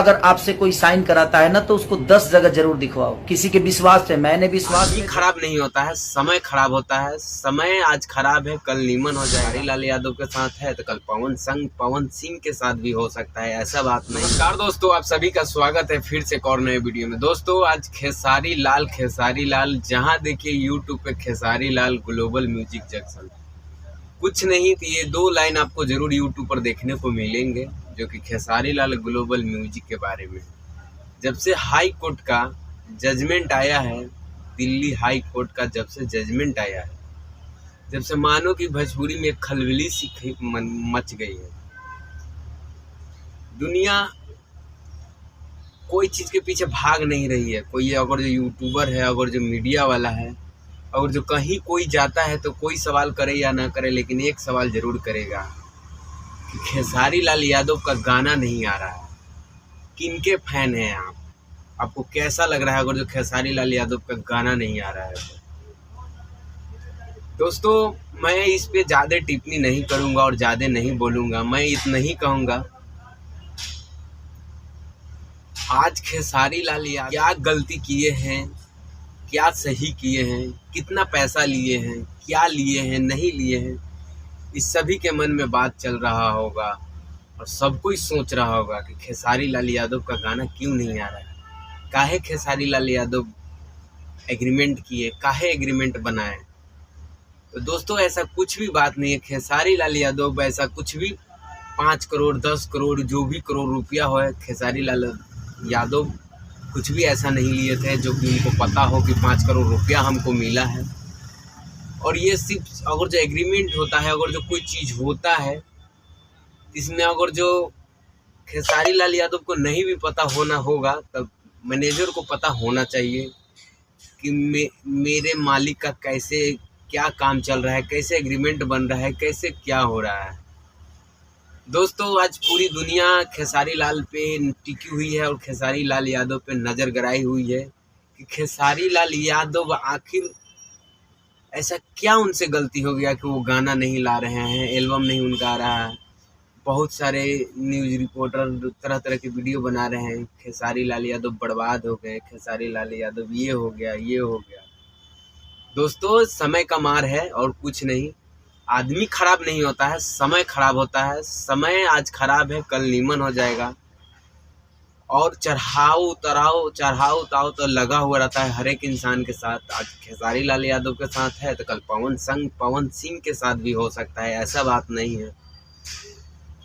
अगर आपसे कोई साइन कराता है ना तो उसको 10 जगह जरूर दिखवाओ, किसी के विश्वास से। मैंने विश्वास ही खराब नहीं होता है, समय खराब होता है। समय आज खराब है, कल नीमन हो जाएगा। हरीलाल यादव के साथ है तो कल पवन सिंह के साथ भी हो सकता है, ऐसा बात नहीं। नमस्कार दोस्तों, आप सभी का स्वागत है फिर से एक और नए वीडियो में। दोस्तों आज खेसारी लाल जहां देखिए यूट्यूब पे Khesari Lal global music junction, कुछ नहीं तो ये दो लाइन आपको जरूर यूट्यूब पर देखने को मिलेंगे जो कि खेसारी लाल ग्लोबल म्यूजिक के बारे में। जब से हाई कोर्ट का जजमेंट आया है, दिल्ली हाई कोर्ट का जब से जजमेंट आया है, जब से मानो कि भोजपुरी में खलबली सी मच गई है। दुनिया कोई चीज़ के पीछे भाग नहीं रही है। कोई अगर जो यूट्यूबर है, अगर जो मीडिया वाला है, अगर जो कहीं कोई जाता है तो कोई सवाल करे या ना करे, लेकिन एक सवाल जरूर करेगा कि खेसारी लाल यादव का गाना नहीं आ रहा है। किनके फैन हैं आप? आपको कैसा लग रहा है अगर जो खेसारी लाल यादव का गाना नहीं आ रहा है? दोस्तों मैं इस पे ज़्यादा टिप्पणी नहीं करूंगा और ज़्यादा नहीं बोलूंगा। मैं इतना ही कहूँगा, आज खेसारी लाल यादव क्या गलती किए हैं, क्या सही किए हैं, कितना पैसा लिए हैं, क्या लिए हैं, नहीं लिए हैं, इस सभी के मन में बात चल रहा होगा और सब कोई सोच रहा होगा कि खेसारी लाल यादव का गाना क्यों नहीं आ रहा है। काहे खेसारी लाल यादव एग्रीमेंट किए, काहे एग्रीमेंट बनाए? तो दोस्तों ऐसा कुछ भी बात नहीं है। खेसारी लाल यादव ऐसा कुछ भी 5 करोड़ 10 करोड़ जो भी करोड़ रुपया हो, खेसारी लाल यादव कुछ भी ऐसा नहीं लिए थे जो कि उनको पता हो कि 5 करोड़ रुपया हमको मिला है। और ये सिर्फ अगर जो एग्रीमेंट होता है, अगर जो कोई चीज़ होता है, इसमें अगर जो खेसारी लाल यादव को नहीं भी पता होना होगा तब मैनेजर को पता होना चाहिए कि मेरे मालिक का कैसे क्या काम चल रहा है, कैसे एग्रीमेंट बन रहा है, कैसे क्या हो रहा है। दोस्तों आज पूरी दुनिया खेसारी लाल पे टिकी हुई है और खेसारी लाल यादव पे नज़र गड़ाई हुई है कि खेसारी लाल यादव आखिर ऐसा क्या उनसे गलती हो गया कि वो गाना नहीं ला रहे हैं, एल्बम नहीं उनका आ रहा है। बहुत सारे न्यूज़ रिपोर्टर तरह तरह की वीडियो बना रहे हैं, खेसारी लाल यादव बर्बाद हो गए, खेसारी लाल यादव ये हो गया, ये हो गया। दोस्तों समय का मार है और कुछ नहीं। आदमी खराब नहीं होता है, समय खराब होता है। समय आज खराब है, कल नीमन हो जाएगा। और चढ़ाव उताव तो लगा हुआ रहता है हर एक इंसान के साथ। आज खेसारी लाल यादव के साथ है तो कल पवन सिंह के साथ भी हो सकता है, ऐसा बात नहीं है।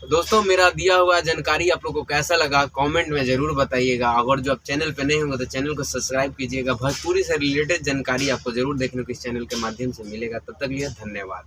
तो दोस्तों मेरा दिया हुआ जानकारी आप लोगों को कैसा लगा कमेंट में ज़रूर बताइएगा। अगर जो आप चैनल पे नए होंगे तो चैनल को सब्सक्राइब कीजिएगा। भोजपुरी से रिलेटेड जानकारी आपको ज़रूर देखने को इस चैनल के माध्यम से मिलेगा। तब तक लिए धन्यवाद।